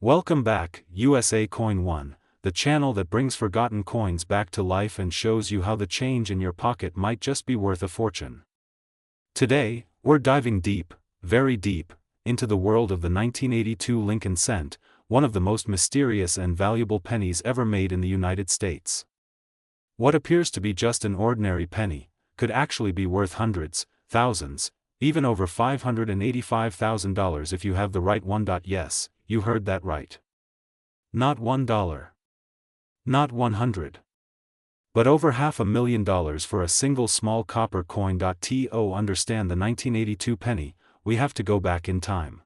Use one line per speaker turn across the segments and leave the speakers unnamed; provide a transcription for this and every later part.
Welcome back, USA Coin 1, the channel that brings forgotten coins back to life and shows you how the change in your pocket might just be worth a fortune. Today, we're diving deep, very deep, into the world of the 1982 Lincoln cent, one of the most mysterious and valuable pennies ever made in the United States. What appears to be just an ordinary penny, could actually be worth hundreds, thousands, even over $585,000 if you have the right one. Yes, you heard that right. Not $1. Not 100. But over $500,000 for a single small copper coin. To understand the 1982 penny, we have to go back in time.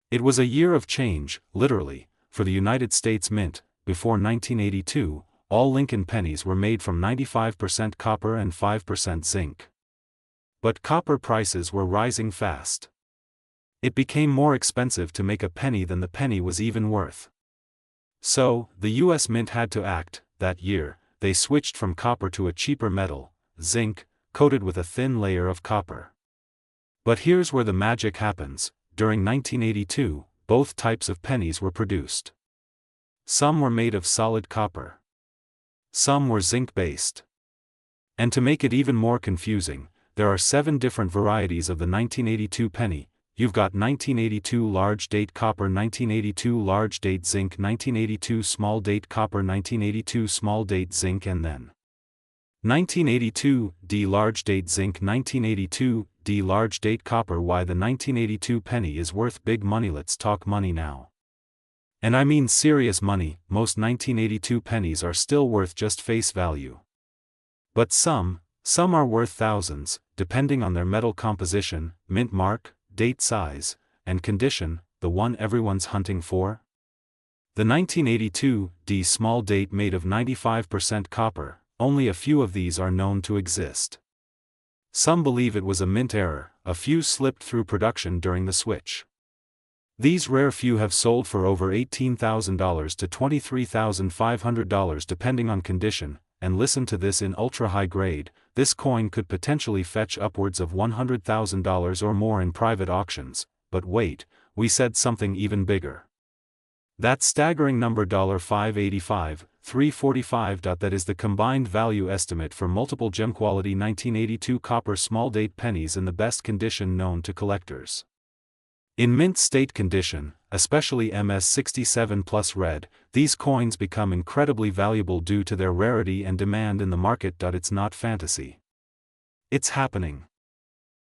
It was a year of change, literally, for the United States Mint. Before 1982, all Lincoln pennies were made from 95% copper and 5% zinc. But copper prices were rising fast. It became more expensive to make a penny than the penny was even worth. So, the US Mint had to act. That year, they switched from copper to a cheaper metal, zinc, coated with a thin layer of copper. But here's where the magic happens. During 1982, both types of pennies were produced. Some were made of solid copper. Some were zinc-based. And to make it even more confusing, there are 7 different varieties of the 1982 penny. You've got 1982 large date copper, 1982 large date zinc, 1982 small date copper, 1982 small date zinc, and then 1982 D large date zinc, 1982 D large date copper. Why the 1982 penny is worth big money? Let's talk money now. And I mean serious money. Most 1982 pennies are still worth just face value. But some are worth thousands, depending on their metal composition, mint mark, date size, and condition, the one everyone's hunting for? The 1982 D small date made of 95% copper, only a few of these are known to exist. Some believe it was a mint error, a few slipped through production during the switch. These rare few have sold for over $18,000 to $23,500 depending on condition, and listen to this: in ultra-high grade, this coin could potentially fetch upwards of $100,000 or more in private auctions. But wait, we said something even bigger. That staggering number $585, $345. That is the combined value estimate for multiple gem-quality 1982 copper small-date pennies in the best condition known to collectors. In mint state condition, especially MS67 plus red, these coins become incredibly valuable due to their rarity and demand in the market. It's not fantasy. It's happening.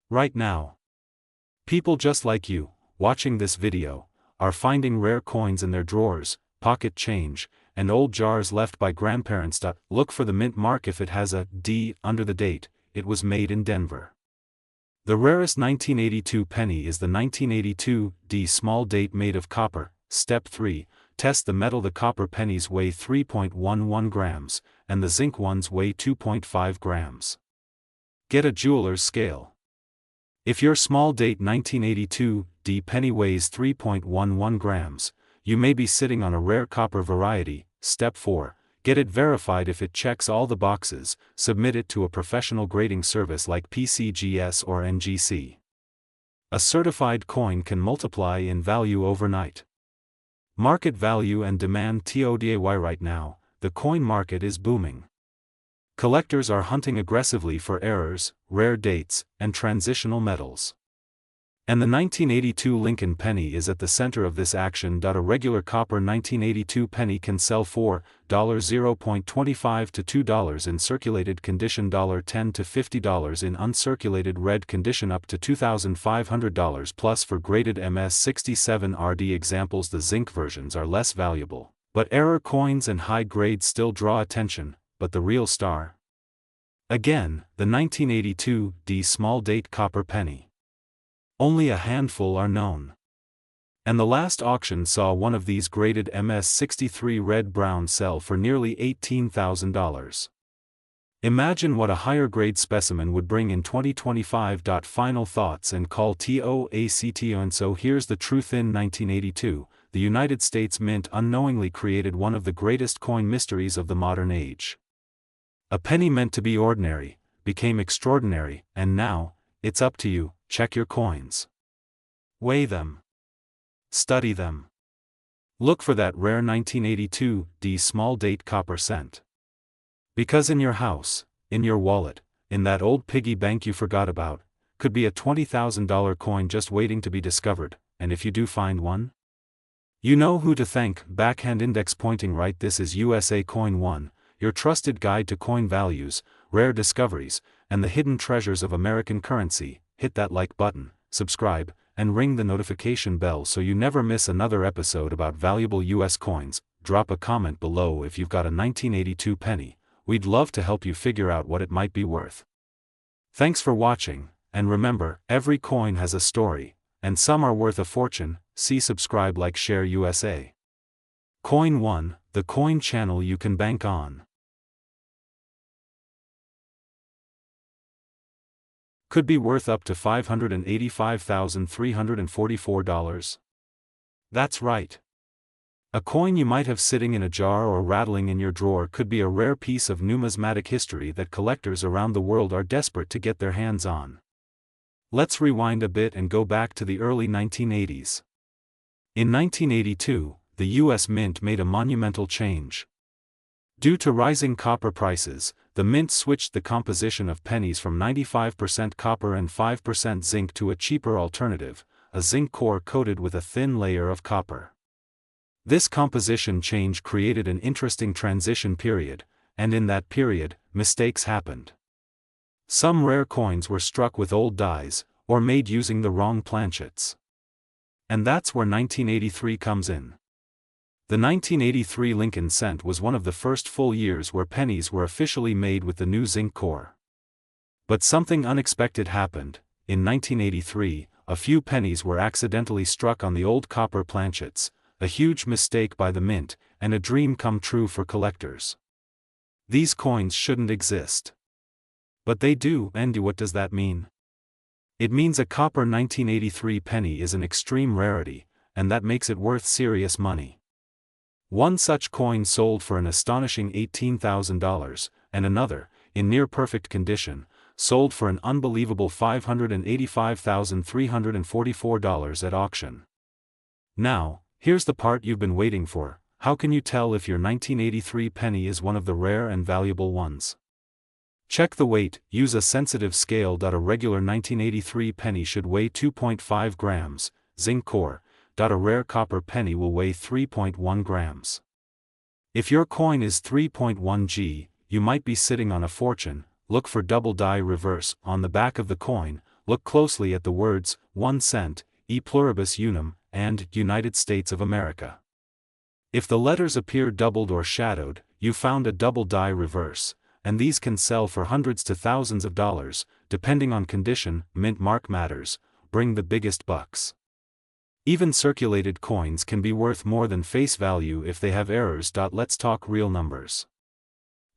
Right now. People just like you, watching this video, are finding rare coins in their drawers, pocket change, and old jars left by grandparents. Look for the mint mark if it has a D under the date. It was made in Denver. The rarest 1982 penny is the 1982 D small date made of copper. Step 3, test the metal. The copper pennies weigh 3.11 grams, and the zinc ones weigh 2.5 grams. Get a jeweler's scale. If your small date 1982 D penny weighs 3.11 grams, you may be sitting on a rare copper variety. Step 4, get it verified. If it checks all the boxes, submit it to a professional grading service like PCGS or NGC. A certified coin can multiply in value overnight. Market value and demand. Today right now, the coin market is booming. Collectors are hunting aggressively for errors, rare dates, and transitional metals. And the 1982 Lincoln penny is at the center of this action. A regular copper 1982 penny can sell for $0.25 to $2 in circulated condition, $10 to $50 in uncirculated red condition, up to $2,500 plus for graded MS67 RD examples. The zinc versions are less valuable, but error coins and high grade still draw attention. But the real star? Again, the 1982 D small date copper penny. Only a handful are known. And the last auction saw one of these graded MS63 red-brown sell for nearly $18,000. Imagine what a higher grade specimen would bring in 2025. Final thoughts and call TOACTO. And so here's the truth: in 1982, the United States Mint unknowingly created one of the greatest coin mysteries of the modern age. A penny meant to be ordinary, became extraordinary, and now, it's up to you. Check your coins. Weigh them. Study them. Look for that rare 1982 small date copper cent. Because in your house, in your wallet, in that old piggy bank you forgot about, could be a $20,000 coin just waiting to be discovered, and if you do find one, you know who to thank. Backhand index pointing right. This is USA Coin 1, your trusted guide to coin values, rare discoveries, and the hidden treasures of American currency. Hit that like button, subscribe, and ring the notification bell so you never miss another episode about valuable US coins. Drop a comment below if you've got a 1982 penny. We'd love to help you figure out what it might be worth. Thanks for watching, and remember, every coin has a story, and some are worth a fortune. See subscribe, like, share. USA Coin 1, the coin channel you can bank on. Could be worth up to $585,344. That's right. A coin you might have sitting in a jar or rattling in your drawer could be a rare piece of numismatic history that collectors around the world are desperate to get their hands on. Let's rewind a bit and go back to the early 1980s. In 1982, the U.S. Mint made a monumental change. Due to rising copper prices, the Mint switched the composition of pennies from 95% copper and 5% zinc to a cheaper alternative, a zinc core coated with a thin layer of copper. This composition change created an interesting transition period, and in that period, mistakes happened. Some rare coins were struck with old dies, or made using the wrong planchets. And that's where 1983 comes in. The 1983 Lincoln cent was one of the first full years where pennies were officially made with the new zinc core. But something unexpected happened. In 1983, a few pennies were accidentally struck on the old copper planchets, a huge mistake by the Mint, and a dream come true for collectors. These coins shouldn't exist. But they do, and what does that mean? It means a copper 1983 penny is an extreme rarity, and that makes it worth serious money. One such coin sold for an astonishing $18,000, and another, in near-perfect condition, sold for an unbelievable $585,344 at auction. Now, here's the part you've been waiting for. How can you tell if your 1983 penny is one of the rare and valuable ones? Check the weight. Use a sensitive scale. A regular 1983 penny should weigh 2.5 grams, zinc core. A rare copper penny will weigh 3.1 grams. If your coin is 3.1 g, you might be sitting on a fortune. Look for double die reverse on the back of the coin. Look closely at the words 1 cent, e pluribus unum, and United States of America. If the letters appear doubled or shadowed, you found a double die reverse, and these can sell for hundreds to thousands of dollars, depending on condition. Mint mark matters, bring the biggest bucks. Even circulated coins can be worth more than face value if they have errors. Let's talk real numbers.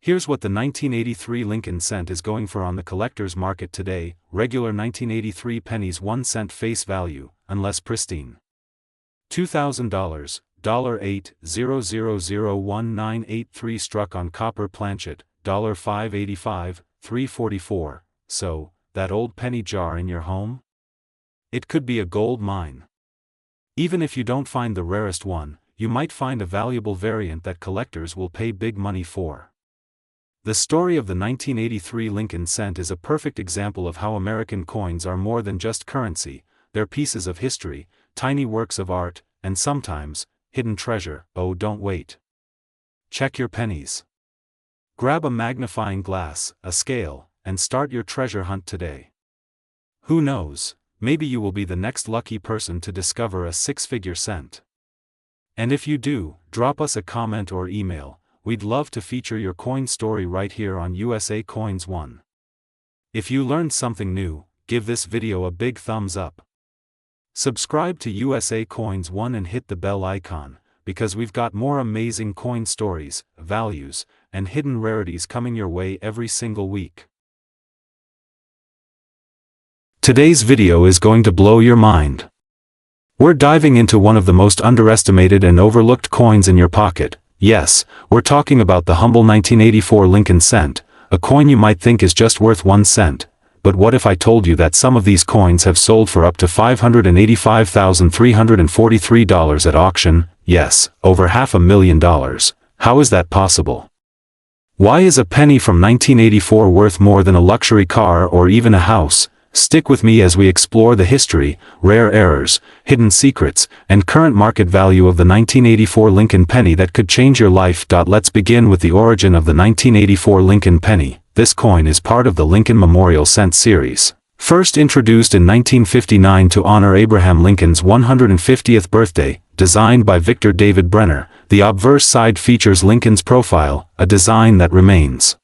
Here's what the 1983 Lincoln cent is going for on the collector's market today. Regular 1983 pennies 1 cent face value, unless pristine. $2,000, $8,0001983 struck on copper planchet, $585, $344, so, that old penny jar in your home? It could be a gold mine. Even if you don't find the rarest one, you might find a valuable variant that collectors will pay big money for. The story of the 1983 Lincoln cent is a perfect example of how American coins are more than just currency. They're pieces of history, tiny works of art, and sometimes, hidden treasure. Oh, don't wait. Check your pennies. Grab a magnifying glass, a scale, and start your treasure hunt today. Who knows, maybe you will be the next lucky person to discover a six-figure cent. And if you do, drop us a comment or email. We'd love to feature your coin story right here on USA Coins 1. If you learned something new, give this video a big thumbs up. Subscribe to USA Coins 1 and hit the bell icon, because we've got more amazing coin stories, values, and hidden rarities coming your way every single week. Today's video is going to blow your mind. We're diving into one of the most underestimated and overlooked coins in your pocket. Yes, we're talking about the humble 1984 Lincoln cent, a coin you might think is just worth 1 cent, but what if I told you that some of these coins have sold for up to $585,343 at auction? Yes, over $500,000. How is that possible? Why is a penny from 1984 worth more than a luxury car or even a house? Stick with me as we explore the history, rare errors, hidden secrets, and current market value of the 1984 Lincoln penny that could change your life. Let's begin with the origin of the 1984 Lincoln penny. This coin is part of the Lincoln Memorial Cent series. First introduced in 1959 to honor Abraham Lincoln's 150th birthday, designed by Victor David Brenner, the obverse side features Lincoln's profile, a design that remains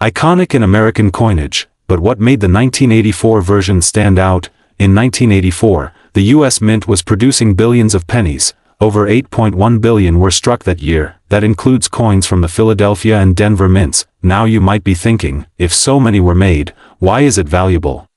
iconic in American coinage. But what made the 1984 version stand out? In 1984, the U.S. Mint was producing billions of pennies. Over 8.1 billion were struck that year. That includes coins from the Philadelphia and Denver mints. Now you might be thinking, if so many were made, why is it valuable?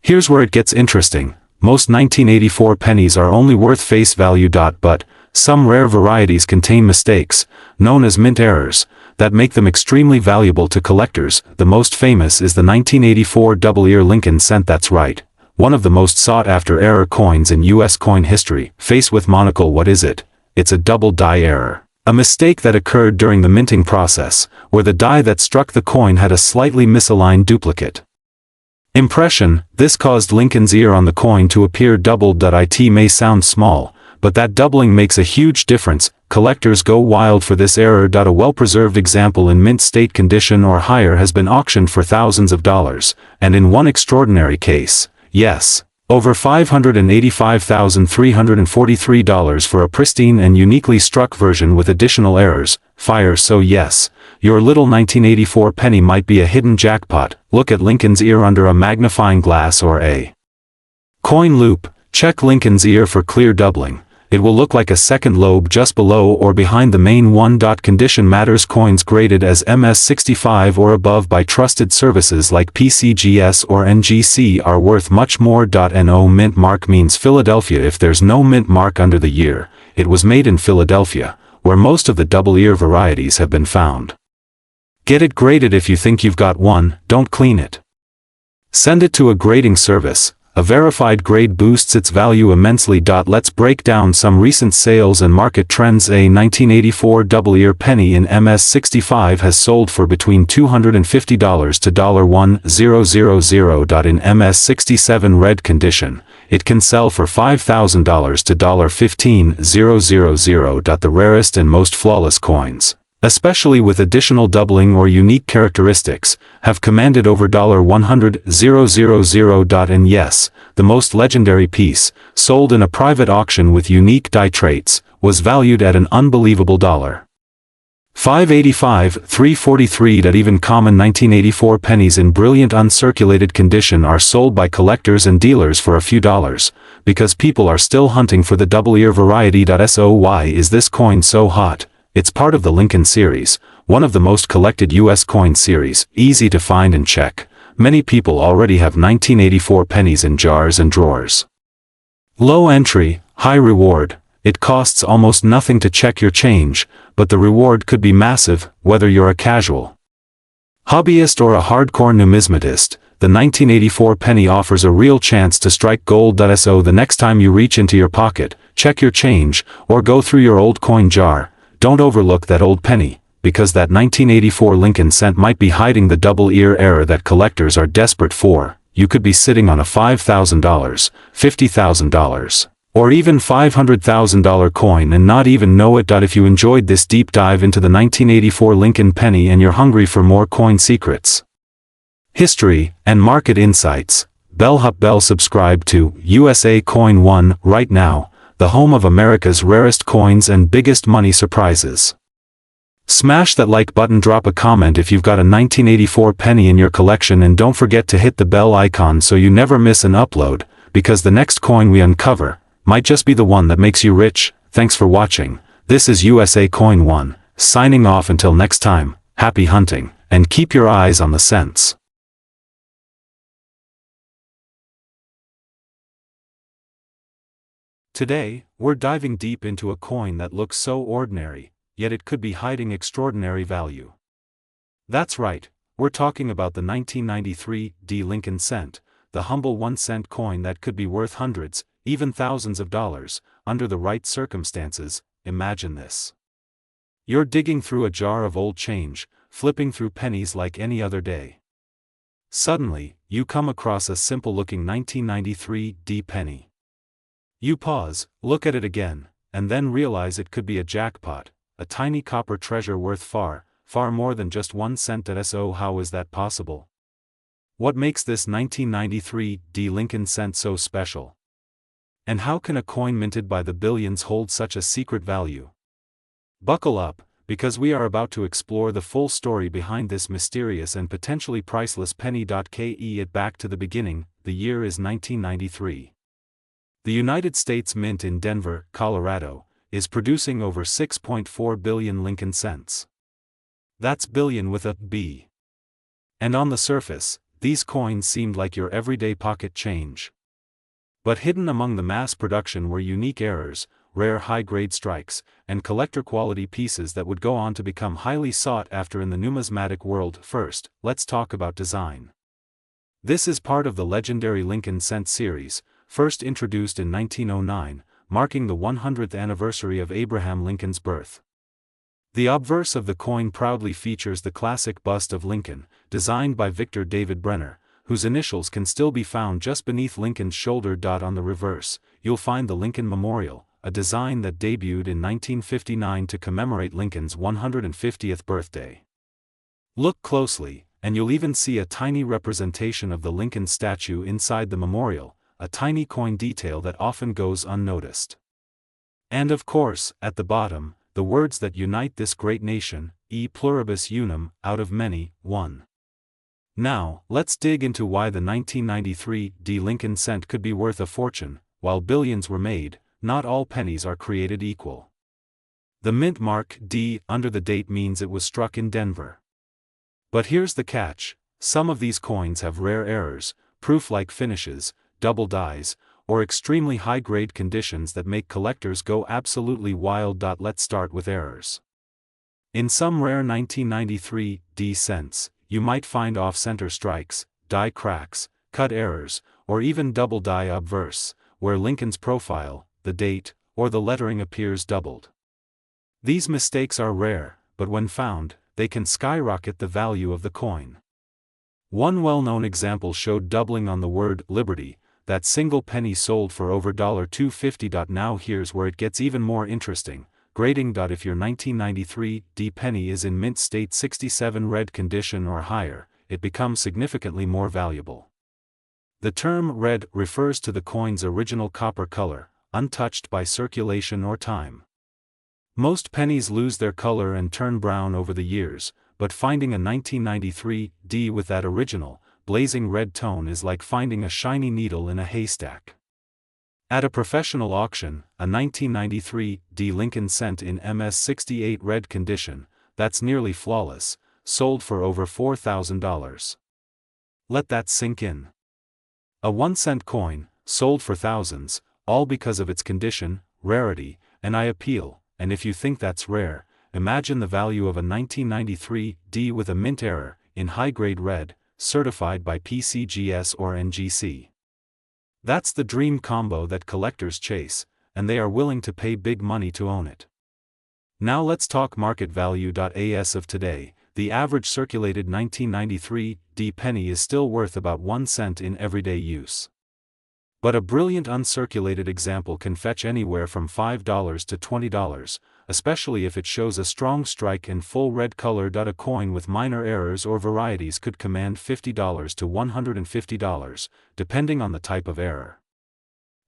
Here's where it gets interesting. Most 1984 pennies are only worth face value. But some rare varieties contain mistakes, known as mint errors, that make them extremely valuable to collectors. The most famous is the 1984 double-ear Lincoln cent. That's right, one of the most sought-after error coins in U.S. coin history. Face with monocle. What is it? It's a double die error. A mistake that occurred during the minting process, where the die that struck the coin had a slightly misaligned duplicate impression. This caused Lincoln's ear on the coin to appear doubled. It may sound small, but that doubling makes a huge difference. Collectors go wild for this error. A well-preserved example in mint state condition or higher has been auctioned for thousands of dollars, and in one extraordinary case, yes, over $585,343 for a pristine and uniquely struck version with additional errors. Fire. So yes, your little 1984 penny might be a hidden jackpot. Look at Lincoln's ear under a magnifying glass or a coin loop. Check Lincoln's ear for clear doubling. It will look like a second lobe just below or behind the main one. Condition matters. Coins graded as MS65 or above by trusted services like PCGS or NGC are worth much more. No mint mark means Philadelphia. If there's no mint mark under the year, it was made in Philadelphia, where most of the double-ear varieties have been found. Get it graded. If you think you've got one, don't clean it. Send it to a grading service. A verified grade boosts its value immensely. Let's break down some recent sales and market trends. A 1984 double-ear penny in MS65 has sold for between $250 to $1,000. In MS67 red condition, it can sell for $5,000 to $15,000. The rarest and most flawless coins, especially with additional doubling or unique characteristics, have commanded over $100,000. And yes, the most legendary piece, sold in a private auction with unique die traits, was valued at an unbelievable $585,343. Even common 1984 pennies in brilliant uncirculated condition are sold by collectors and dealers for a few dollars, because people are still hunting for the double-ear variety. So why is this coin so hot? It's part of the Lincoln series, one of the most collected U.S. coin series, easy to find and check. Many people already have 1984 pennies in jars and drawers. Low entry, high reward. It costs almost nothing to check your change, but the reward could be massive, whether you're a casual hobbyist or a hardcore numismatist. The 1984 penny offers a real chance to strike gold. So the next time you reach into your pocket, check your change, or go through your old coin jar, don't overlook that old penny, because that 1984 Lincoln cent might be hiding the double-ear error that collectors are desperate for. You could be sitting on a $5,000, $50,000, or even $500,000 coin and not even know it. If you enjoyed this deep dive into the 1984 Lincoln penny and you're hungry for more coin secrets, history, and market insights, bell subscribe to USA Coin 1 right now, the home of America's rarest coins and biggest money surprises. Smash that like button, drop a comment if you've got a 1984 penny in your collection, and don't forget to hit the bell icon so you never miss an upload, because the next coin we uncover might just be the one that makes you rich. Thanks for watching. This is USA Coin 1, signing off. Until next time, happy hunting, and keep your eyes on the cents. Today, we're diving deep into a coin that looks so ordinary, yet it could be hiding extraordinary value. That's right, we're talking about the 1993 D Lincoln cent, the humble 1-cent coin that could be worth hundreds, even thousands of dollars, under the right circumstances. Imagine this. You're digging through a jar of old change, flipping through pennies like any other day. Suddenly, you come across a simple-looking 1993 D penny. You pause, look at it again, and then realize it could be a jackpot, a tiny copper treasure worth far, far more than just 1 cent. So how is that possible? What makes this 1993 D Lincoln cent so special? And how can a coin minted by the billions hold such a secret value? Buckle up, because we are about to explore the full story behind this mysterious and potentially priceless penny. It back to the beginning. The year is 1993. The United States Mint in Denver, Colorado, is producing over 6.4 billion Lincoln cents. That's billion with a B. And on the surface, these coins seemed like your everyday pocket change. But hidden among the mass production were unique errors, rare high-grade strikes, and collector-quality pieces that would go on to become highly sought after in the numismatic world. First, let's talk about design. This is part of the legendary Lincoln cent series, first introduced in 1909, marking the 100th anniversary of Abraham Lincoln's birth. The obverse of the coin proudly features the classic bust of Lincoln, designed by Victor David Brenner, whose initials can still be found just beneath Lincoln's shoulder. On the reverse, you'll find the Lincoln Memorial, a design that debuted in 1959 to commemorate Lincoln's 150th birthday. Look closely, and you'll even see a tiny representation of the Lincoln statue inside the memorial, a tiny coin detail that often goes unnoticed. And of course, at the bottom, the words that unite this great nation, e pluribus unum, out of many, one. Now, let's dig into why the 1993 D Lincoln cent could be worth a fortune. While billions were made, not all pennies are created equal. The mint mark D under the date means it was struck in Denver. But here's the catch: some of these coins have rare errors, proof-like finishes, double dies, or extremely high-grade conditions that make collectors go absolutely wild. Let's start with errors. In some rare 1993 D cents, you might find off-center strikes, die cracks, cut errors, or even double die obverse, where Lincoln's profile, the date, or the lettering appears doubled. These mistakes are rare, but when found, they can skyrocket the value of the coin. One well-known example showed doubling on the word Liberty. That single penny sold for over $250. Now here's where it gets even more interesting. Grading. If your 1993 D penny is in mint state 67 red condition or higher, it becomes significantly more valuable. The term red refers to the coin's original copper color, untouched by circulation or time. Most pennies lose their color and turn brown over the years, but finding a 1993 D with that original, blazing red tone is like finding a shiny needle in a haystack. At a professional auction, a 1993 D Lincoln cent in MS68 red condition, that's nearly flawless, sold for over $4,000. Let that sink in. A 1-cent coin, sold for thousands, all because of its condition, rarity, and appeal. And if you think that's rare, imagine the value of a 1993 D with a mint error, in high-grade red, certified by PCGS or NGC. That's the dream combo that collectors chase, and they are willing to pay big money to own it. Now let's talk market value. As of today, the average circulated 1993 D penny is still worth about 1 cent in everyday use. But a brilliant uncirculated example can fetch anywhere from $5 to $20, especially if it shows a strong strike and full red color. A coin with minor errors or varieties could command $50 to $150, depending on the type of error.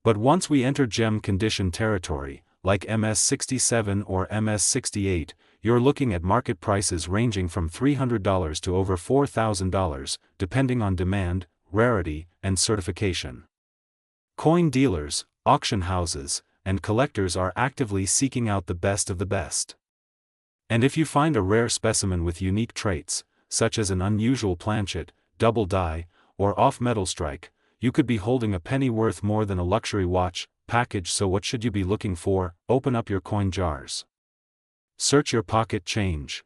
But once we enter gem condition territory, like MS67 or MS68, you're looking at market prices ranging from $300 to over $4,000, depending on demand, rarity, and certification. Coin dealers, auction houses, and collectors are actively seeking out the best of the best. And if you find a rare specimen with unique traits, such as an unusual planchet, double die, or off-metal strike, you could be holding a penny worth more than a luxury watch package. So what should you be looking for? Open up your coin jars. Search your pocket change.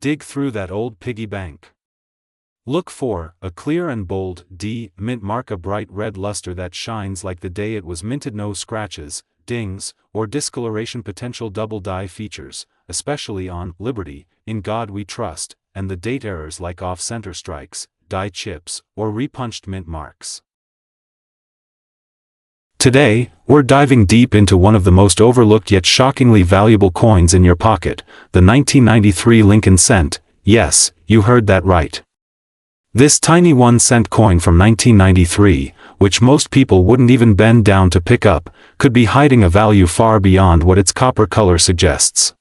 Dig through that old piggy bank. Look for a clear and bold D mint mark, a bright red luster that shines like the day it was minted, no scratches, dings, or discoloration. Potential double die features, especially on Liberty, In God We Trust, and the date errors like off-center strikes, die chips, or repunched mint marks. Today, we're diving deep into one of the most overlooked yet shockingly valuable coins in your pocket, the 1993 Lincoln cent. Yes, you heard that right. This tiny 1-cent coin from 1993, which most people wouldn't even bend down to pick up, could be hiding a value far beyond what its copper color suggests.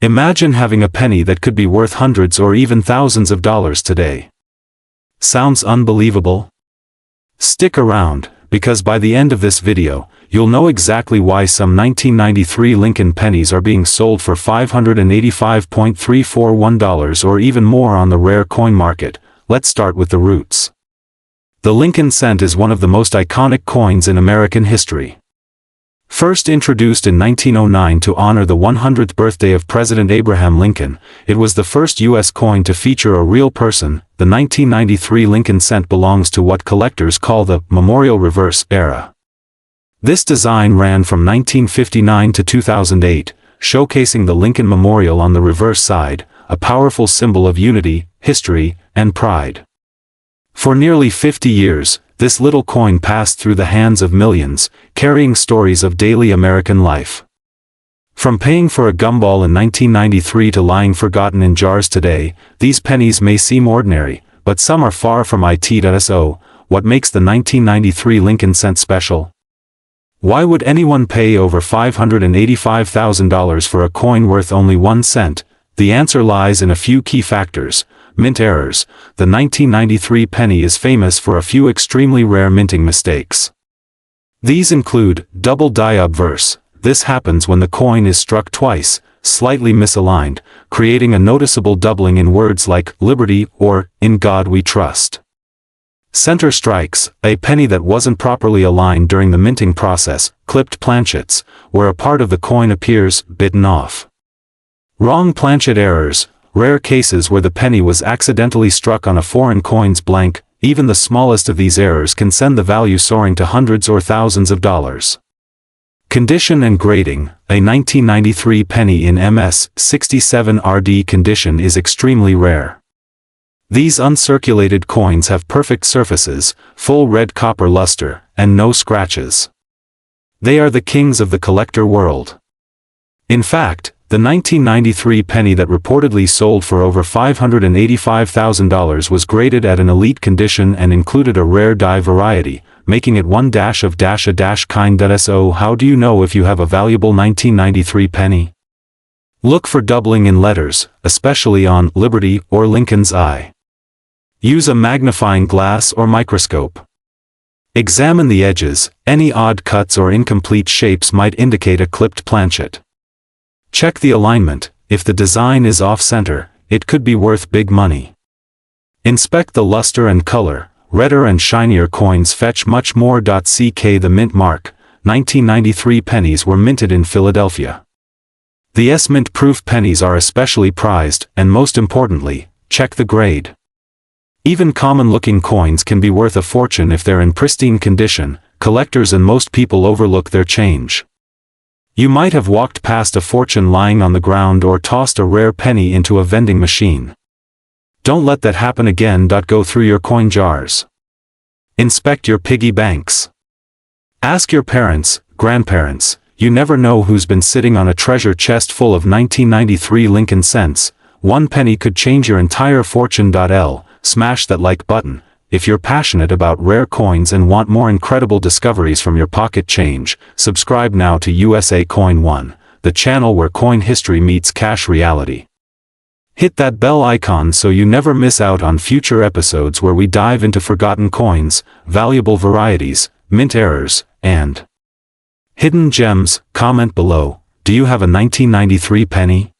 Imagine having a penny that could be worth hundreds or even thousands of dollars today. Sounds unbelievable? Stick around, because by the end of this video, you'll know exactly why some 1993 Lincoln pennies are being sold for $585.341 or even more on the rare coin market. Let's start with the roots. The Lincoln cent is one of the most iconic coins in American history. First introduced in 1909 to honor the 100th birthday of President Abraham Lincoln, it was the first U.S. coin to feature a real person. The 1993 Lincoln cent belongs to what collectors call the memorial reverse era. This design ran from 1959 to 2008, showcasing the Lincoln Memorial on the reverse side, a powerful symbol of unity, history, and pride. For nearly 50 years, this little coin passed through the hands of millions, carrying stories of daily American life. From paying for a gumball in 1993 to lying forgotten in jars today, these pennies may seem ordinary, but some are far from it. So, what makes the 1993 Lincoln cent special? Why would anyone pay over $585,000 for a coin worth only 1 cent? The answer lies in a few key factors. Mint errors. The 1993 penny is famous for a few extremely rare minting mistakes. These include double die obverse. This happens when the coin is struck twice, slightly misaligned, creating a noticeable doubling in words like Liberty or In God We Trust. Center strikes, a penny that wasn't properly aligned during the minting process. Clipped planchets, where a part of the coin appears bitten off. Wrong planchet errors, rare cases where the penny was accidentally struck on a foreign coin's blank. Even the smallest of these errors can send the value soaring to hundreds or thousands of dollars. Condition and grading. A 1993 penny in MS 67 RD condition is extremely rare. These uncirculated coins have perfect surfaces, full red copper luster, and no scratches. They are the kings of the collector world. In fact, the 1993 penny that reportedly sold for over $585,000 was graded at an elite condition and included a rare die variety, making it one dash of dash a dash kind. So how do you know if you have a valuable 1993 penny? Look for doubling in letters, especially on Liberty or Lincoln's eye. Use a magnifying glass or microscope. Examine the edges. Any odd cuts or incomplete shapes might indicate a clipped planchet. Check the alignment. If the design is off-center, it could be worth big money. Inspect the luster and color. Redder and shinier coins fetch much more. The mint mark. 1993 pennies were minted in Philadelphia. The S-mint proof pennies are especially prized, and most importantly, check the grade. Even common-looking coins can be worth a fortune if they're in pristine condition. Collectors and most people overlook their change. You might have walked past a fortune lying on the ground or tossed a rare penny into a vending machine. Don't let that happen again. Go through your coin jars. Inspect your piggy banks. Ask your parents, grandparents. You never know who's been sitting on a treasure chest full of 1993 Lincoln cents. 1 penny could change your entire fortune. Smash that like button. If you're passionate about rare coins and want more incredible discoveries from your pocket change, subscribe now to USA Coin 1, the channel where coin history meets cash reality. Hit that bell icon so you never miss out on future episodes where we dive into forgotten coins, valuable varieties, mint errors, and hidden gems. Comment below. Do you have a 1993 penny?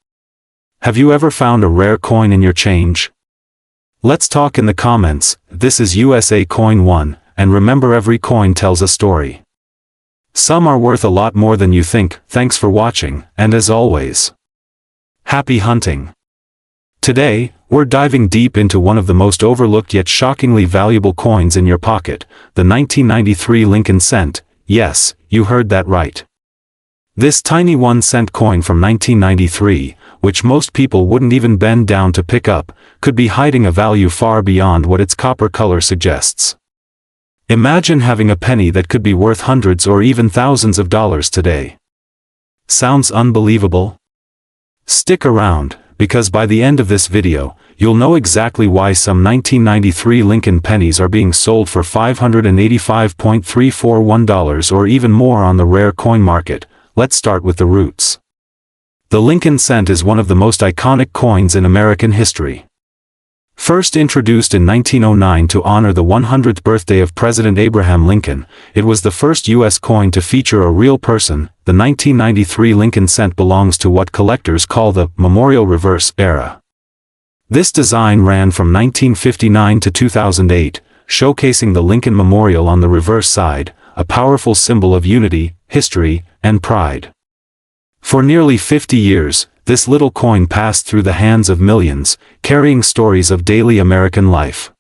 Have you ever found a rare coin in your change? Let's talk in the comments. This is USA Coin 1, and remember, every coin tells a story. Some are worth a lot more than you think. Thanks for watching, and as always, happy hunting. Today, we're diving deep into one of the most overlooked yet shockingly valuable coins in your pocket, the 1993 Lincoln cent. Yes, you heard that right. This tiny 1-cent coin from 1993, which most people wouldn't even bend down to pick up, could be hiding a value far beyond what its copper color suggests. Imagine having a penny that could be worth hundreds or even thousands of dollars today. Sounds unbelievable? Stick around, because by the end of this video, you'll know exactly why some 1993 Lincoln pennies are being sold for $585.341 or even more on the rare coin market. Let's start with the roots. The Lincoln cent is one of the most iconic coins in American history. First introduced in 1909 to honor the 100th birthday of President Abraham Lincoln, it was the first U.S. coin to feature a real person. The 1993 Lincoln cent belongs to what collectors call the memorial reverse era. This design ran from 1959 to 2008, showcasing the Lincoln Memorial on the reverse side, a powerful symbol of unity, history, and pride. For nearly 50 years, this little coin passed through the hands of millions, carrying stories of daily American life.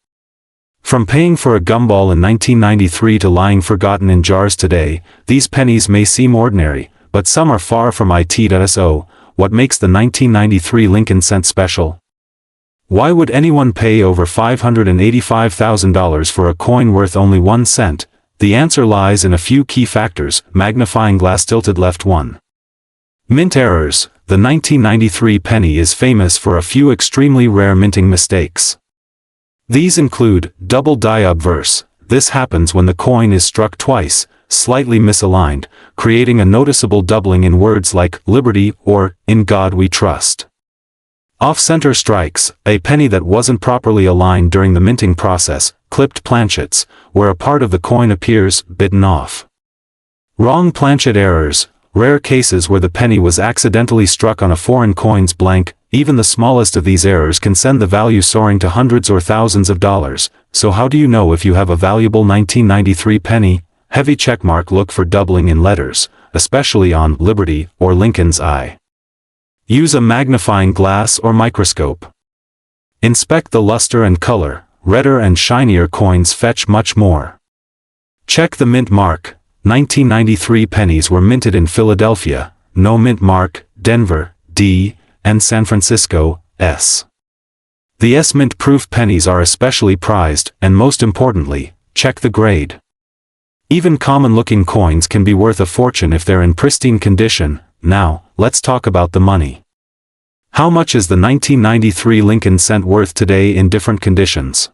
From paying for a gumball in 1993 to lying forgotten in jars today, these pennies may seem ordinary, but some are far from it. So, what makes the 1993 Lincoln cent special? Why would anyone pay over $585,000 for a coin worth only 1 cent? The answer lies in a few key factors. Magnifying glass tilted left 1. Mint errors. The 1993 penny is famous for a few extremely rare minting mistakes. These include double die obverse. This happens when the coin is struck twice, slightly misaligned, creating a noticeable doubling in words like liberty or in God we trust. Off-center strikes, a penny that wasn't properly aligned during the minting process. Clipped planchets, where a part of the coin appears bitten off. Wrong planchet errors, rare cases where the penny was accidentally struck on a foreign coin's blank. Even the smallest of these errors can send the value soaring to hundreds or thousands of dollars. So how do you know if you have a valuable 1993 penny? Heavy checkmark. Look for doubling in letters, especially on Liberty or Lincoln's eye. Use a magnifying glass or microscope. Inspect the luster and color. Redder and shinier coins fetch much more. Check the mint mark. 1993 pennies were minted in Philadelphia, no mint mark, Denver, D, and San Francisco, S. The S mint-proof pennies are especially prized, and most importantly, check the grade. Even common-looking coins can be worth a fortune if they're in pristine condition. Now, let's talk about the money. How much is the 1993 Lincoln cent worth today in different conditions?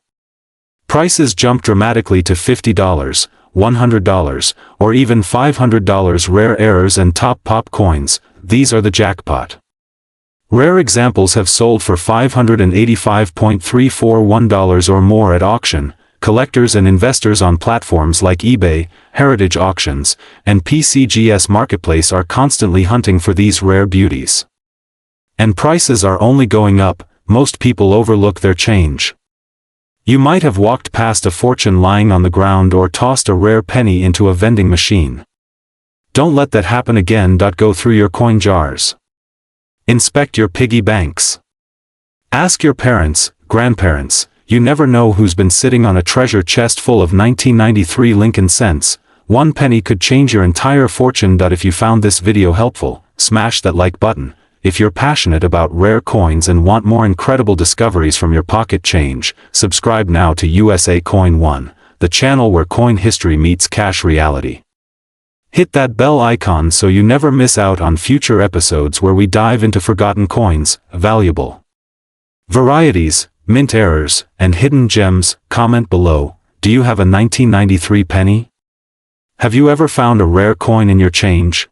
Prices jump dramatically to $50, $100, or even $500. Rare errors and top pop coins, these are the jackpot. Rare examples have sold for $585.341 or more at auction. Collectors and investors on platforms like eBay, Heritage Auctions, and PCGS Marketplace are constantly hunting for these rare beauties. And prices are only going up. Most people overlook their change. You might have walked past a fortune lying on the ground or tossed a rare penny into a vending machine. Don't let that happen again. Go through your coin jars. Inspect your piggy banks. Ask your parents, grandparents. You never know who's been sitting on a treasure chest full of 1993 Lincoln cents. 1 penny could change your entire fortune. If you found this video helpful, smash that like button. If you're passionate about rare coins and want more incredible discoveries from your pocket change, subscribe now to USA Coin 1, the channel where coin history meets cash reality. Hit that bell icon so you never miss out on future episodes where we dive into forgotten coins, valuable varieties, mint errors, and hidden gems. Comment below, do you have a 1993 penny? Have you ever found a rare coin in your change?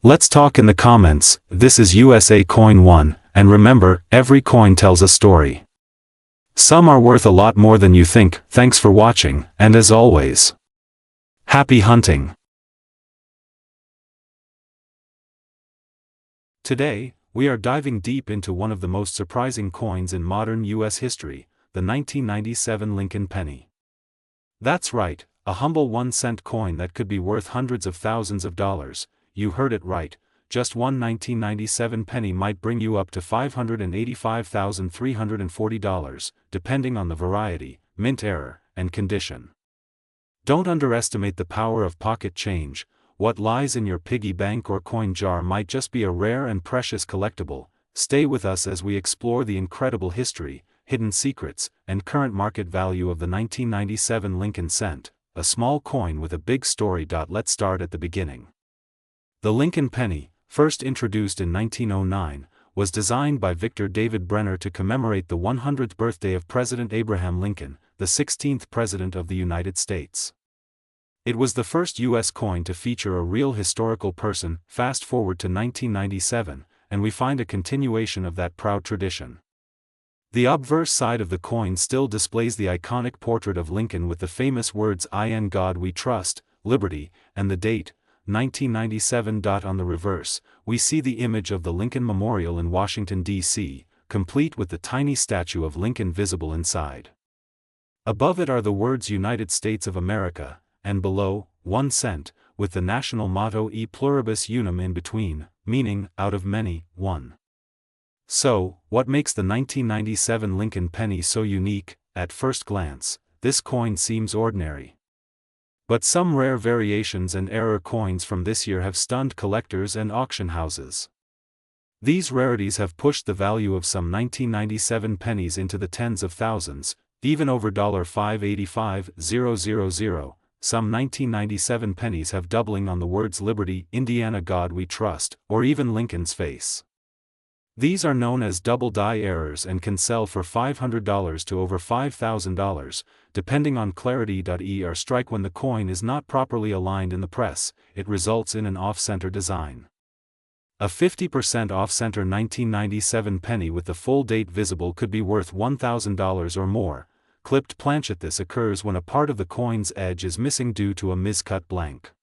Let's talk in the comments. This is USA Coin 1, and remember, every coin tells a story. Some are worth a lot more than you think. Thanks for watching, and as always, happy hunting! Today, we are diving deep into one of the most surprising coins in modern U.S. history, the 1997 Lincoln penny. That's right, a humble 1-cent coin that could be worth hundreds of thousands of dollars. You heard it right. just one 1997 penny might bring you up to $585,340, depending on the variety, mint error, and condition. Don't underestimate the power of pocket change. What lies in your piggy bank or coin jar might just be a rare and precious collectible. Stay with us as we explore the incredible history, hidden secrets, and current market value of the 1997 Lincoln cent, a small coin with a big story. Let's start at the beginning. The Lincoln penny, first introduced in 1909, was designed by Victor David Brenner to commemorate the 100th birthday of President Abraham Lincoln, the 16th President of the United States. It was the first U.S. coin to feature a real historical person. Fast forward to 1997, and we find a continuation of that proud tradition. The obverse side of the coin still displays the iconic portrait of Lincoln with the famous words "In God We Trust," liberty, and the date, 1997. On the reverse, we see the image of the Lincoln Memorial in Washington, D.C., complete with the tiny statue of Lincoln visible inside. Above it are the words United States of America, and below, 1 cent, with the national motto E pluribus unum in between, meaning, out of many, one. So, what makes the 1997 Lincoln penny so unique? At first glance, this coin seems ordinary. But some rare variations and error coins from this year have stunned collectors and auction houses. These rarities have pushed the value of some 1997 pennies into the tens of thousands, even over $585,000. Some 1997 pennies have doubling on the words Liberty, Indiana God We Trust, or even Lincoln's face. These are known as double die errors and can sell for $500 to over $5,000, depending on clarity. Or strike when the coin is not properly aligned in the press, it results in an off-center design. A 50% off-center 1997 penny with the full date visible could be worth $1,000 or more. Clipped planchet. This occurs when a part of the coin's edge is missing due to a miscut blank.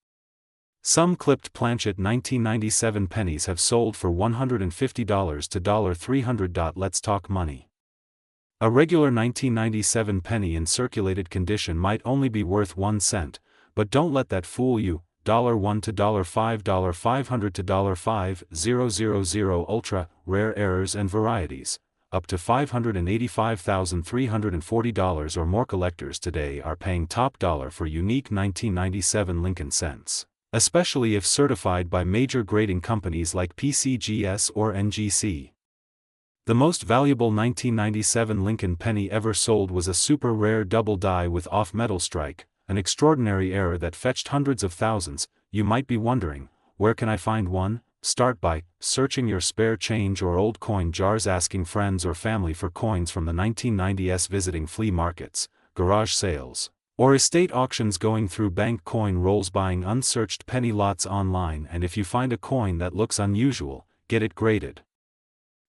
Some clipped planchet 1997 pennies have sold for $150 to $300. Let's talk money. A regular 1997 penny in circulated condition might only be worth 1 cent, but don't let that fool you. $1 to $5, $500 to $5,000. Ultra rare errors and varieties, up to $585,340 or more. Collectors today are paying top dollar for unique 1997 Lincoln cents, especially if certified by major grading companies like PCGS or NGC. The most valuable 1997 Lincoln penny ever sold was a super rare double die with off-metal strike, an extraordinary error that fetched hundreds of thousands. You might be wondering, where can I find one? Start by searching your spare change or old coin jars, asking friends or family for coins from the 1990s, visiting flea markets, garage sales, or estate auctions, going through bank coin rolls, buying unsearched penny lots online. And if you find a coin that looks unusual, get it graded.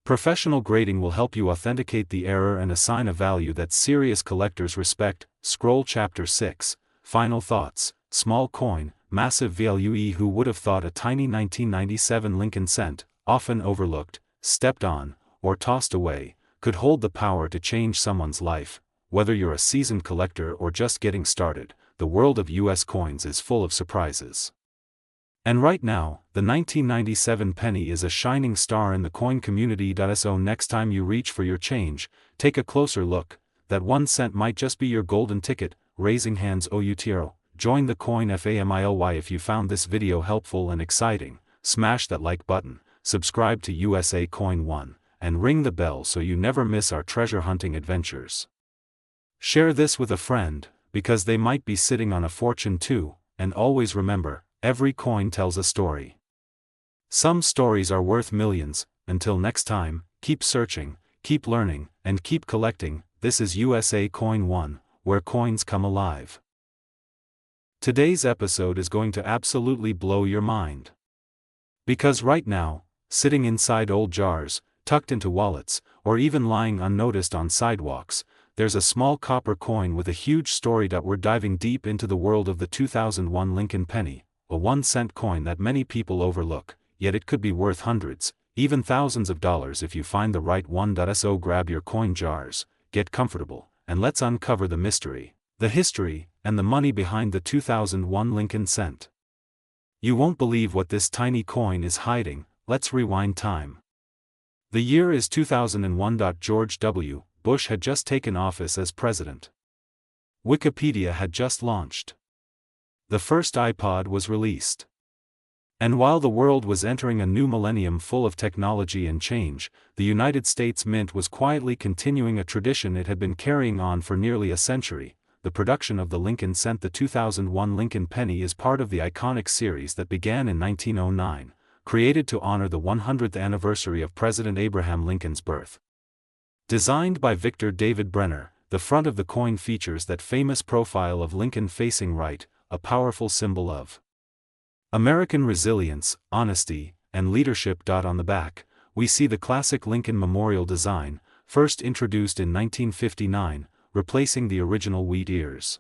Professional grading will help you authenticate the error and assign a value that serious collectors respect. Scroll chapter 6, final thoughts. Small coin, massive value. Who would have thought a tiny 1997 Lincoln cent, often overlooked, stepped on, or tossed away, could hold the power to change someone's life? Whether you're a seasoned collector or just getting started, the world of US coins is full of surprises. And right now, the 1997 penny is a shining star in the coin community. So next time you reach for your change, take a closer look. That 1 cent might just be your golden ticket. Raising hands. Outro. Join the Coin family. If you found this video helpful and exciting, smash that like button, subscribe to USA Coin 1, and ring the bell so you never miss our treasure hunting adventures. Share this with a friend, because they might be sitting on a fortune too. And always remember, every coin tells a story. Some stories are worth millions. Until next time, keep searching, keep learning, and keep collecting. This is USA Coin 1, where coins come alive. Today's episode is going to absolutely blow your mind. Because right now, sitting inside old jars, tucked into wallets, or even lying unnoticed on sidewalks, there's a small copper coin with a huge story. We're diving deep into the world of the 2001 Lincoln penny, a 1 cent coin that many people overlook, yet it could be worth hundreds, even thousands of dollars if you find the right one. So grab your coin jars, get comfortable, and let's uncover the mystery, the history, and the money behind the 2001 Lincoln cent. You won't believe what this tiny coin is hiding. let's rewind time. The year is 2001. George W. Bush had just taken office as president. Wikipedia had just launched. The first iPod was released. And while the world was entering a new millennium full of technology and change, the United States Mint was quietly continuing a tradition it had been carrying on for nearly a century. The production of the Lincoln Cent. The 2001 Lincoln Penny is part of the iconic series that began in 1909, created to honor the 100th anniversary of President Abraham Lincoln's birth. Designed by Victor David Brenner, the front of the coin features that famous profile of Lincoln facing right, a powerful symbol of American resilience, honesty, and leadership. On the back, we see the classic Lincoln Memorial design, first introduced in 1959, replacing the original wheat ears.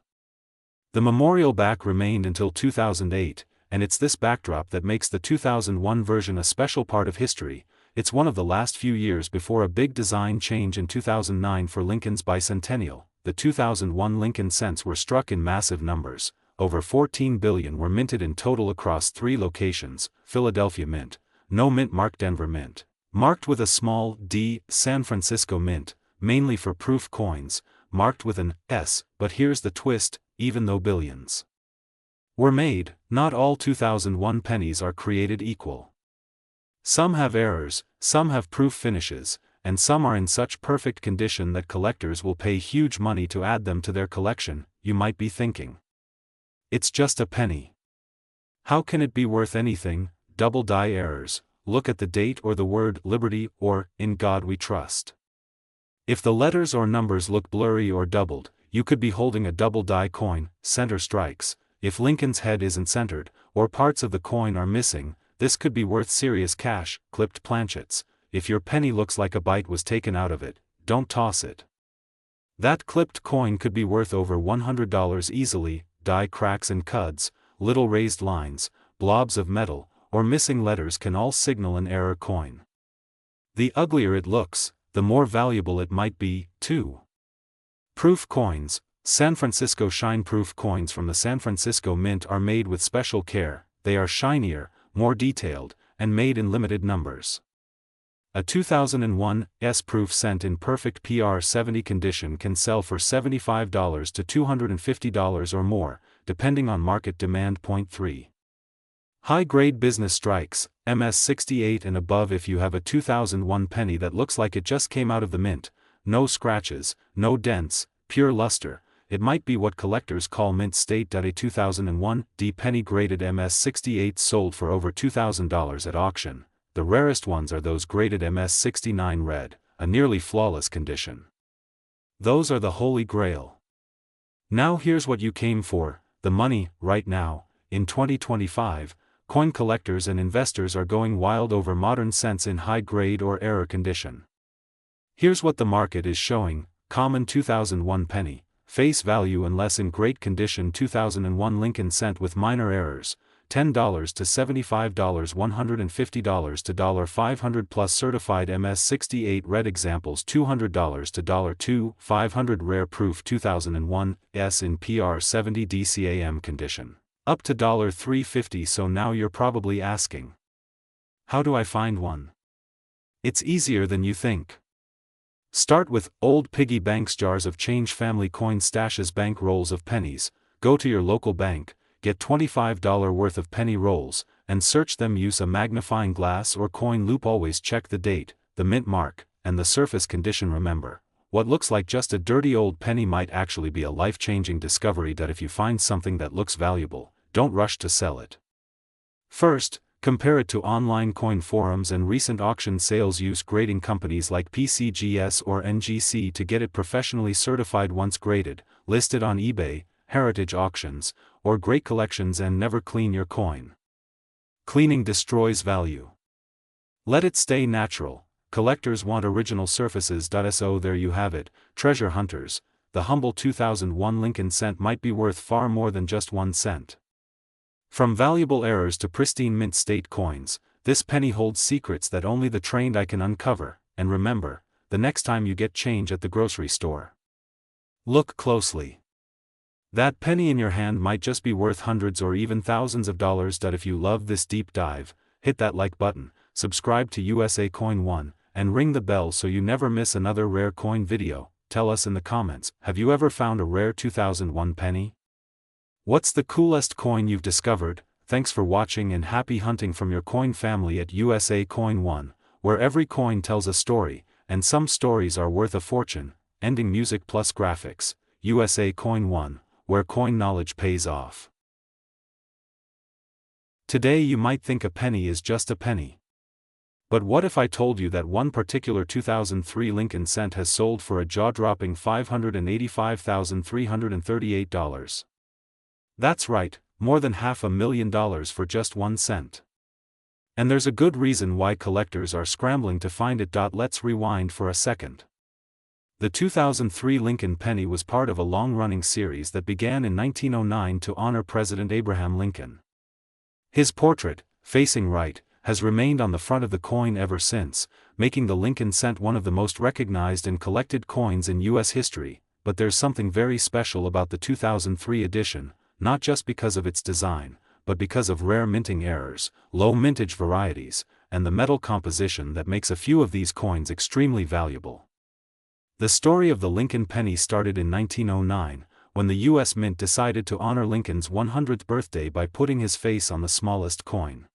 The memorial back remained until 2008, and it's this backdrop that makes the 2001 version a special part of history. It's one of the last few years before a big design change in 2009 for Lincoln's bicentennial. The 2001 Lincoln Cents were struck in massive numbers. Over 14 billion were minted in total across 3 locations: Philadelphia Mint, no mint mark; Denver Mint, marked with a small D; San Francisco Mint, mainly for proof coins, marked with an S. But here's the twist: even though billions were made, not all 2001 pennies are created equal. Some have errors, some have proof finishes, and some are in such perfect condition that collectors will pay huge money to add them to their collection. You might be thinking, it's just a penny. How can it be worth anything? Double die errors. Look at the date or the word Liberty or In God We Trust. If the letters or numbers look blurry or doubled, you could be holding a double die coin. Center strikes. If Lincoln's head isn't centered, or parts of the coin are missing, this could be worth serious cash. Clipped planchets. If your penny looks like a bite was taken out of it, don't toss it. That clipped coin could be worth over $100 easily. Die cracks and cuds, little raised lines, blobs of metal, or missing letters can all signal an error coin. The uglier it looks, the more valuable it might be, too. Proof coins. San Francisco Shine proof coins from the San Francisco Mint are made with special care. They are shinier, more detailed, and made in limited numbers. A 2001 S-proof cent in perfect PR70 condition can sell for $75 to $250 or more, depending on market demand. 3. High-grade business strikes, MS68 and above. If you have a 2001 penny that looks like it just came out of the mint, no scratches, no dents, pure luster, it might be what collectors call mint state. A 2001 D penny graded MS68 sold for over $2,000 at auction. The rarest ones are those graded MS69 red, a nearly flawless condition. Those are the holy grail. Now here's what you came for, the money. Right now, in 2025, coin collectors and investors are going wild over modern cents in high grade or error condition. Here's what the market is showing: common 2001 penny, face value unless in great condition 2001 Lincoln Cent with minor errors, $10 to $75, $150 to $500 plus certified MS68 red examples, $200 to $500 rare proof 2001 S in PR70 DCAM condition, up to $350. So now you're probably asking, how do I find one? It's easier than you think. Start with old piggy banks, jars of change, family coin stashes, bank rolls of pennies. Go to your local bank, get $25 worth of penny rolls, and search them. Use a magnifying glass or coin loop. Always check the date, the mint mark, and the surface condition. Remember, what looks like just a dirty old penny might actually be a life-changing discovery. If you find something that looks valuable, don't rush to sell it. First, compare it to online coin forums and recent auction sales. Use grading companies like PCGS or NGC to get it professionally certified. Once graded, list it on eBay, heritage auctions, or great collections, and never clean your coin. Cleaning destroys value. Let it stay natural. Collectors want original surfaces. So there you have it, treasure hunters. The humble 2001 Lincoln Cent might be worth far more than just 1 cent. From valuable errors to pristine mint state coins, this penny holds secrets that only the trained eye can uncover. And remember, the next time you get change at the grocery store, look closely. That penny in your hand might just be worth hundreds or even thousands of dollars. If you love this deep dive, hit that like button, subscribe to USA Coin 1, and ring the bell so you never miss another rare coin video. Tell us in the comments, have you ever found a rare 2001 penny? What's the coolest coin you've discovered? Thanks for watching and happy hunting from your coin family at USA Coin 1, where every coin tells a story, and some stories are worth a fortune. Ending music plus graphics. USA Coin 1, where coin knowledge pays off. Today you might think a penny is just a penny. But what if I told you that one particular 2003 Lincoln cent has sold for a jaw-dropping $585,338? That's right, more than $500,000 for just 1 cent. And there's a good reason why collectors are scrambling to find it. Let's rewind for a second. The 2003 Lincoln penny was part of a long-running series that began in 1909 to honor President Abraham Lincoln. His portrait, facing right, has remained on the front of the coin ever since, making the Lincoln cent one of the most recognized and collected coins in U.S. history. But there's something very special about the 2003 edition, not just because of its design, but because of rare minting errors, low mintage varieties, and the metal composition that makes a few of these coins extremely valuable. The story of the Lincoln penny started in 1909, when the U.S. Mint decided to honor Lincoln's 100th birthday by putting his face on the smallest coin.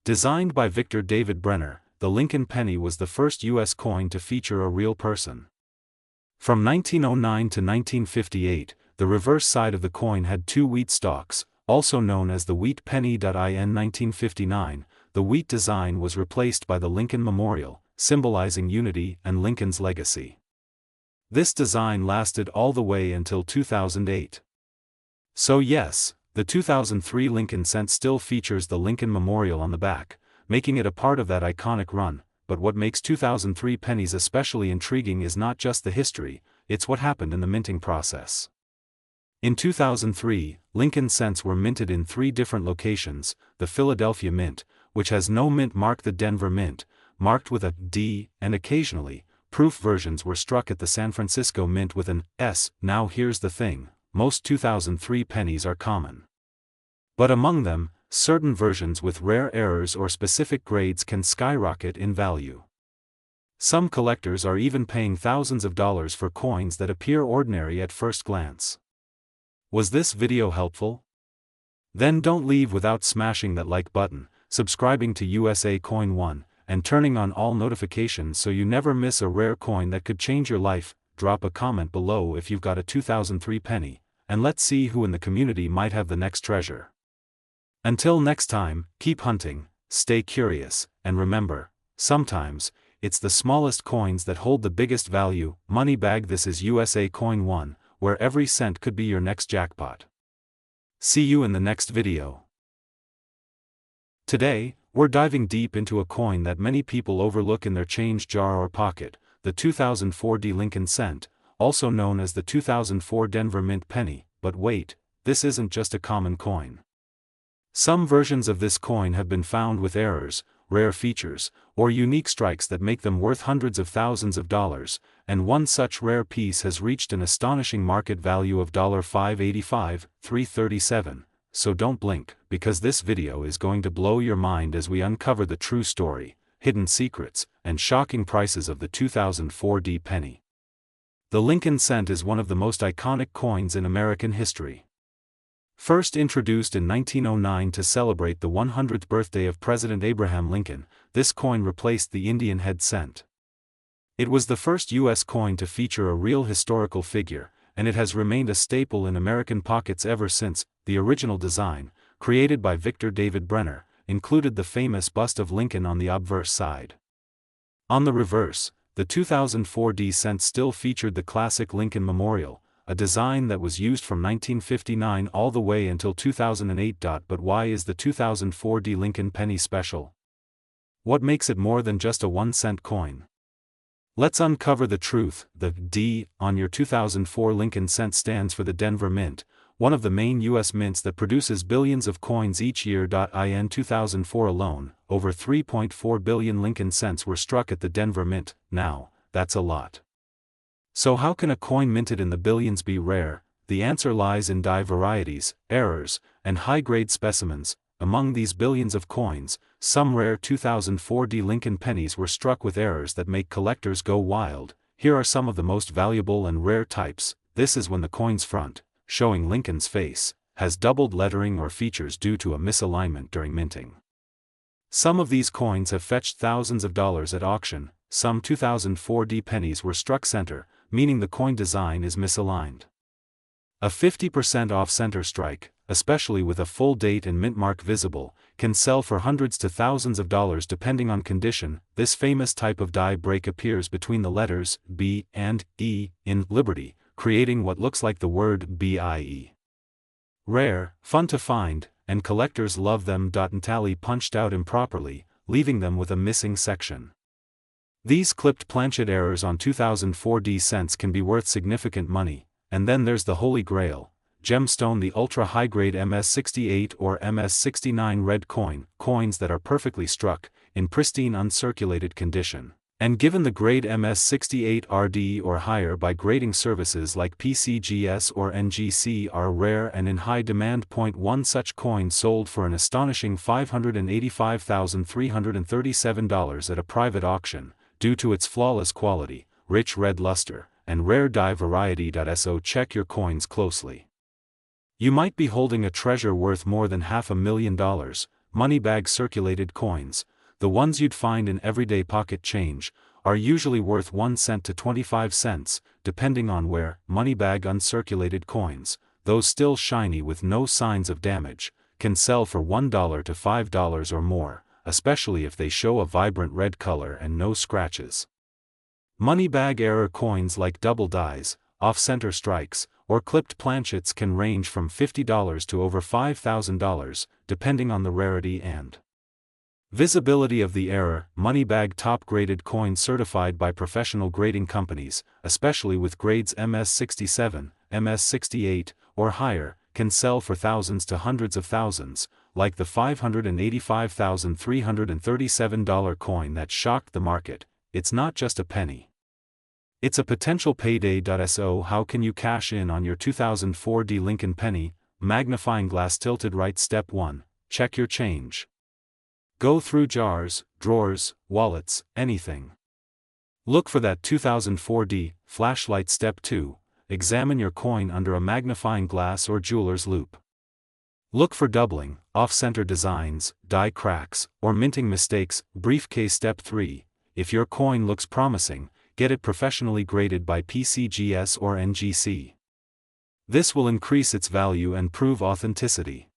Designed by Victor David Brenner, the Lincoln penny was the first U.S. coin to feature a real person. From 1909 to 1958, the reverse side of the coin had 2 wheat stalks, also known as the wheat penny. In 1959, the wheat design was replaced by the Lincoln Memorial, symbolizing unity and Lincoln's legacy. This design lasted all the way until 2008. So yes, the 2003 Lincoln cent still features the Lincoln Memorial on the back, making it a part of that iconic run. But what makes 2003 pennies especially intriguing is not just the history, it's what happened in the minting process. In 2003, Lincoln cents were minted in 3 different locations: the Philadelphia Mint, which has no mint mark; the Denver Mint, marked with a D, and occasionally, proof versions were struck at the San Francisco Mint with an S. Now here's the thing, most 2003 pennies are common. But among them, certain versions with rare errors or specific grades can skyrocket in value. Some collectors are even paying thousands of dollars for coins that appear ordinary at first glance. Was this video helpful? Then don't leave without smashing that like button, subscribing to USA Coin 1, and turning on all notifications so you never miss a rare coin that could change your life. Drop a comment below if you've got a 2003 penny, and let's see who in the community might have the next treasure. Until next time, keep hunting, stay curious, and remember, sometimes, it's the smallest coins that hold the biggest value. Money bag. This is USA Coin 1, where every cent could be your next jackpot. See you in the next video. Today, we're diving deep into a coin that many people overlook in their change jar or pocket, the 2004 Lincoln cent, also known as the 2004 Denver Mint penny. But wait, this isn't just a common coin. Some versions of this coin have been found with errors, rare features, or unique strikes that make them worth hundreds of thousands of dollars, and one such rare piece has reached an astonishing market value of $585,337. So don't blink, because this video is going to blow your mind as we uncover the true story, hidden secrets, and shocking prices of the 2004 penny. The Lincoln cent is one of the most iconic coins in American history. First introduced in 1909 to celebrate the 100th birthday of President Abraham Lincoln, this coin replaced the Indian head cent. It was the first U.S. coin to feature a real historical figure, and it has remained a staple in American pockets ever since. The original design, created by Victor David Brenner, included the famous bust of Lincoln on the obverse side. On the reverse, the 2004 cent still featured the classic Lincoln Memorial, a design that was used from 1959 all the way until 2008. But why is the 2004 Lincoln penny special? What makes it more than just a 1-cent coin? Let's uncover the truth. The D on your 2004 Lincoln cent stands for the Denver Mint, one of the main U.S. mints that produces billions of coins each year. In 2004 alone, over 3.4 billion Lincoln cents were struck at the Denver Mint. Now, that's a lot. So how can a coin minted in the billions be rare? The answer lies in die varieties, errors, and high-grade specimens. among these billions of coins, some rare 2004D Lincoln pennies were struck with errors that make collectors go wild. Here are some of the most valuable and rare types. This is when the coin's front, showing Lincoln's face, has doubled lettering or features due to a misalignment during minting. Some of these coins have fetched thousands of dollars at auction. Some 2004D pennies were struck center, meaning the coin design is misaligned. A 50% off center strike, especially with a full date and mint mark visible, can sell for hundreds to thousands of dollars depending on condition. This famous type of die break appears between the letters B and E in Liberty, creating what looks like the word BIE. Rare, fun to find, and collectors love them. Entirely punched out improperly, leaving them with a missing section. These clipped planchet errors on 2004D cents can be worth significant money. And then there's the Holy Grail, gemstone, the ultra-high-grade MS68 or MS69 red coins that are perfectly struck, in pristine uncirculated condition, and given the grade MS68 RD or higher by grading services like PCGS or NGC, are rare and in high demand. One such coin sold for an astonishing $585,337 at a private auction, due to its flawless quality, rich red luster, and rare die variety. So check your coins closely. You might be holding a treasure worth more than $500,000. Money bag circulated coins, the ones you'd find in everyday pocket change, are usually worth 1 cent to 25 cents, depending on where. Money bag uncirculated coins, those still shiny with no signs of damage, can sell for $1 to $5 or more, especially if they show a vibrant red color and no scratches. Money bag error coins like double dies, off-center strikes, or clipped planchets can range from $50 to over $5,000, depending on the rarity and visibility of the error. Money bag top-graded coins certified by professional grading companies, especially with grades MS67, MS68, or higher, can sell for thousands to hundreds of thousands, like the $585,337 coin that shocked the market. It's not just a penny. It's a potential payday. So how can you cash in on your 2004D Lincoln penny? Magnifying glass tilted right. Step 1. Check your change. Go through jars, drawers, wallets, anything. Look for that 2004D flashlight. Step 2. Examine your coin under a magnifying glass or jeweler's loupe. Look for doubling, off-center designs, die cracks, or minting mistakes. Briefcase. Step 3. If your coin looks promising, get it professionally graded by PCGS or NGC. This will increase its value and prove authenticity.